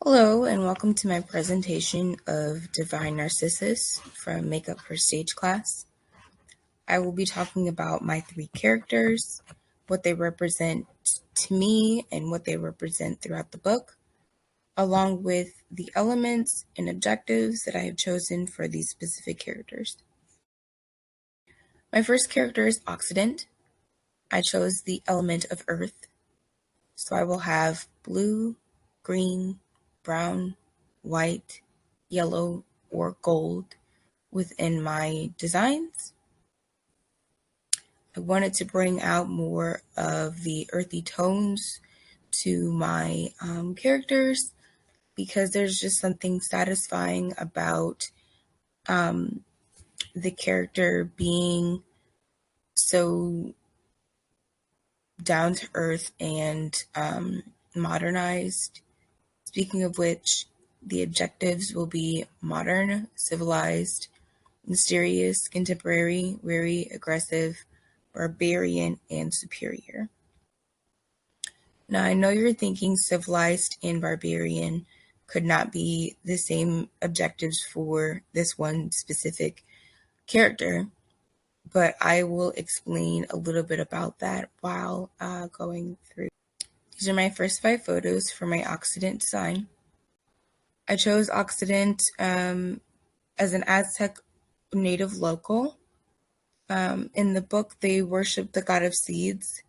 Hello, and welcome to my presentation of Divine Narcissus from Makeup for Stage class. I will be talking about my three characters, what they represent to me, and what they represent throughout the book, along with the elements and objectives that I have chosen for these specific characters. My first character is Occident. I chose the element of Earth, so I will have blue, green, brown, white, yellow, or gold within my designs. I wanted to bring out more of the earthy tones to my characters because there's just something satisfying about the character being so down to earth and modernized. Speaking of which, the objectives will be modern, civilized, mysterious, contemporary, wary, aggressive, barbarian, and superior. Now, I know you're thinking civilized and barbarian could not be the same objectives for this one specific character, but I will explain a little bit about that while going through. These are my first 5 photos for my Occident design. I chose Occident as an Aztec native local. In the book, they worship the god of seeds.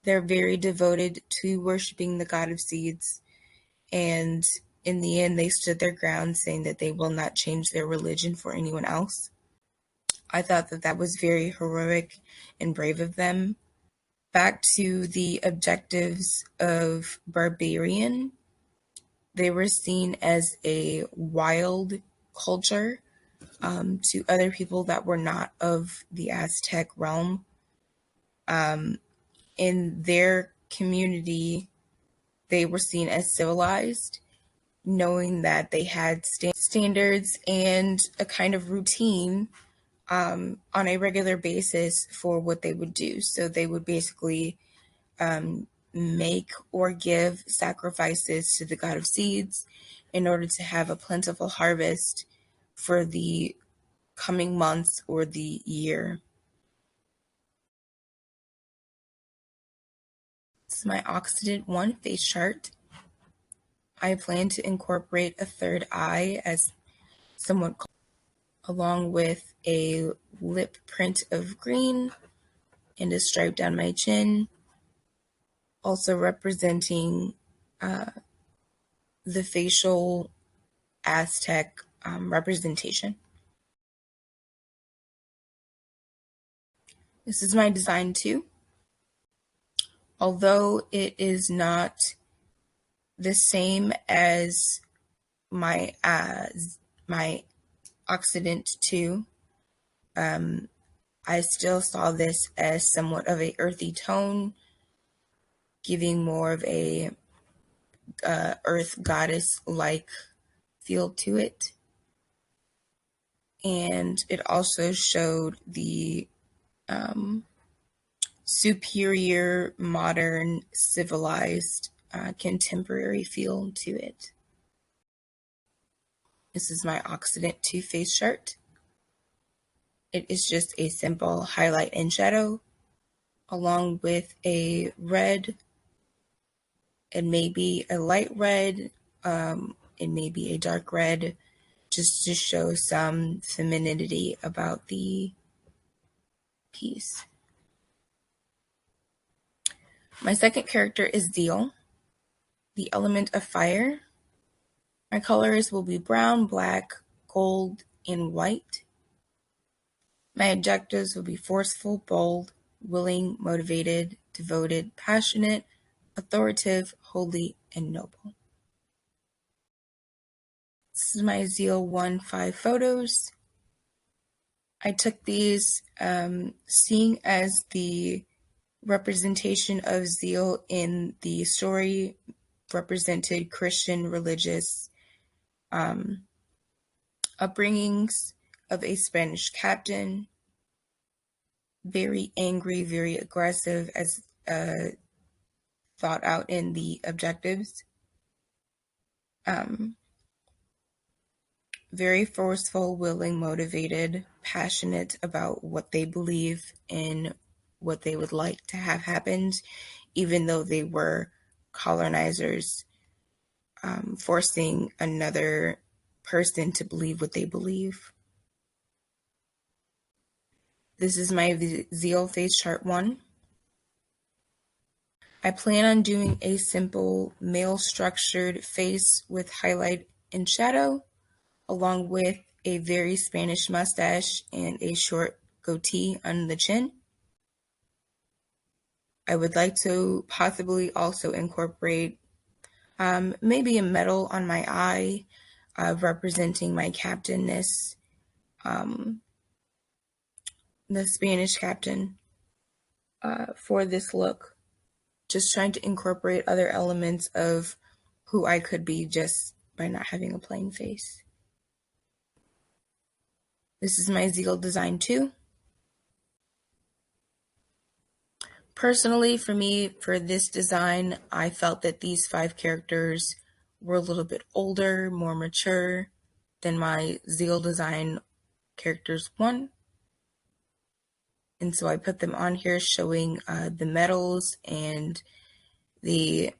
They're very devoted to worshiping the god of seeds. And in the end, they stood their ground saying that they will not change their religion for anyone else. I thought that that was very heroic and brave of them. Back to the objectives of barbarian, they were seen as a wild culture to other people that were not of the Aztec realm. In their community, they were seen as civilized, knowing that they had standards and a kind of routine on a regular basis for what they would do. So they would basically make or give sacrifices to the god of seeds in order to have a plentiful harvest for the coming months or the year. This is my Occident 1 face chart. I plan to incorporate a third eye as somewhat, along with a lip print of green and a stripe down my chin, also representing the facial Aztec representation. This is my design 2. Although it is not the same as my Occident 2, I still saw this as somewhat of a earthy tone, giving more of a earth goddess-like feel to it. And it also showed the superior, modern, civilized, contemporary feel to it. This is my Occident 2 face chart. It is just a simple highlight and shadow, along with a red and maybe a light red and maybe a dark red, just to show some femininity about the piece. My second character is Zeal, the element of fire. My colors will be brown, black, gold, and white. My objectives will be forceful, bold, willing, motivated, devoted, passionate, authoritative, holy, and noble. This is my Zeal 1-5 photos. I took these seeing as the representation of Zeal in the story represented Christian religious upbringings of a Spanish captain, very angry, very aggressive, as thought out in the objectives. very forceful, willing, motivated, passionate about what they believe and what they would like to have happened, even though they were colonizers, forcing another person to believe what they believe. This is my Zeal Face Chart 1. I plan on doing a simple male structured face with highlight and shadow, along with a very Spanish mustache and a short goatee on the chin. I would like to possibly also incorporate maybe a medal on my eye, representing my captainness, the Spanish captain, for this look. Just trying to incorporate other elements of who I could be just by not having a plain face. This is my Zeal Design 2. Personally, for me, for this design, I felt that these 5 characters were a little bit older, more mature than my Zeal Design characters 1. And so I put them on here showing the medals and the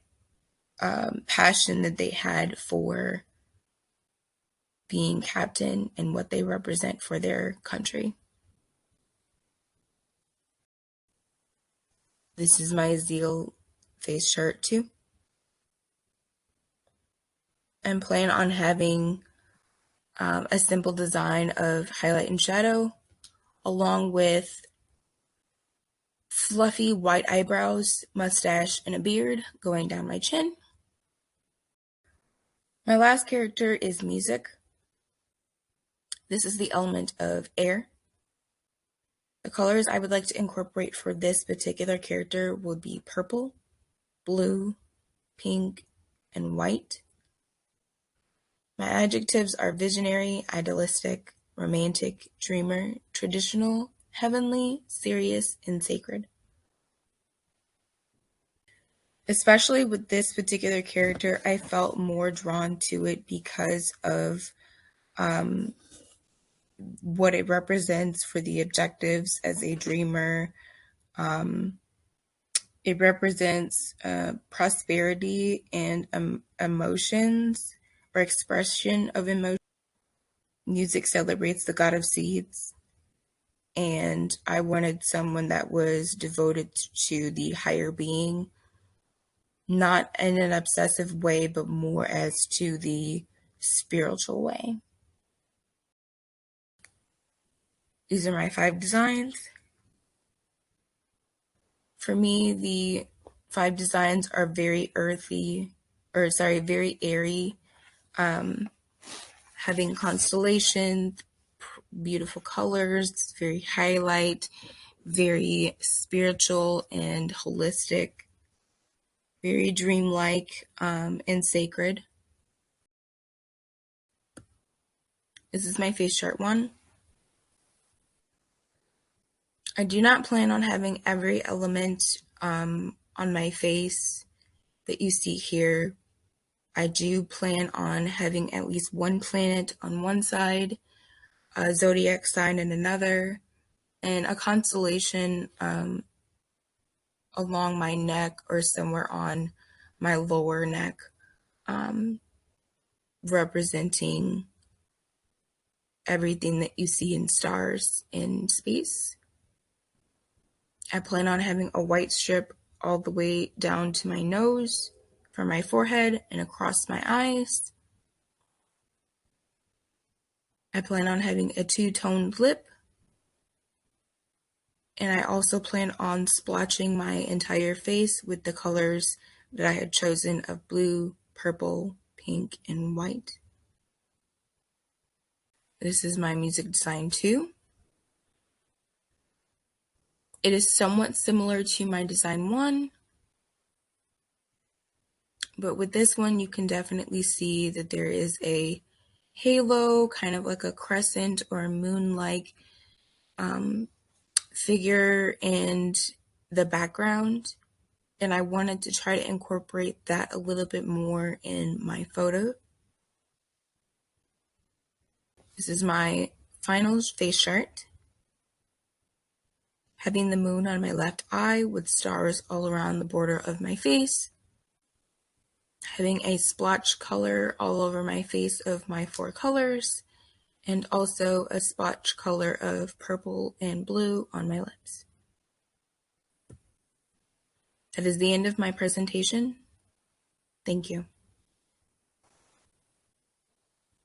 passion that they had for being captain and what they represent for their country. This is my Zeal face shirt 2. I'm planning on having a simple design of highlight and shadow, along with fluffy white eyebrows, mustache, and a beard going down my chin. My last character is music. This is the element of air. The colors I would like to incorporate for this particular character would be purple, blue, pink, and white. My adjectives are visionary, idealistic, romantic, dreamer, traditional, heavenly, serious, and sacred. Especially with this particular character, I felt more drawn to it because of what it represents for the objectives as a dreamer. It represents prosperity and emotions or expression of emotion. Music celebrates the god of seeds, and I wanted someone that was devoted to the higher being, not in an obsessive way, but more as to the spiritual way. These are my 5 designs. For me, the 5 designs are very very airy, having constellations, beautiful colors, very highlight, very spiritual and holistic, very dreamlike and sacred. This is my face chart 1. I do not plan on having every element on my face that you see here. I do plan on having at least one planet on one side, a zodiac sign in another, and a constellation along my neck or somewhere on my lower neck, representing everything that you see in stars in space. I plan on having a white strip all the way down to my nose, from my forehead and across my eyes. I plan on having a 2-toned lip. And I also plan on splotching my entire face with the colors that I had chosen of blue, purple, pink, and white. This is my music design 2. It is somewhat similar to my design 1. But with this one, you can definitely see that there is a halo, kind of like a crescent or a moon-like figure in the background. And I wanted to try to incorporate that a little bit more in my photo. This is my final face chart. Having the moon on my left eye with stars all around the border of my face. Having a splotch color all over my face of my 4 colors. And also a splotch color of purple and blue on my lips. That is the end of my presentation. Thank you.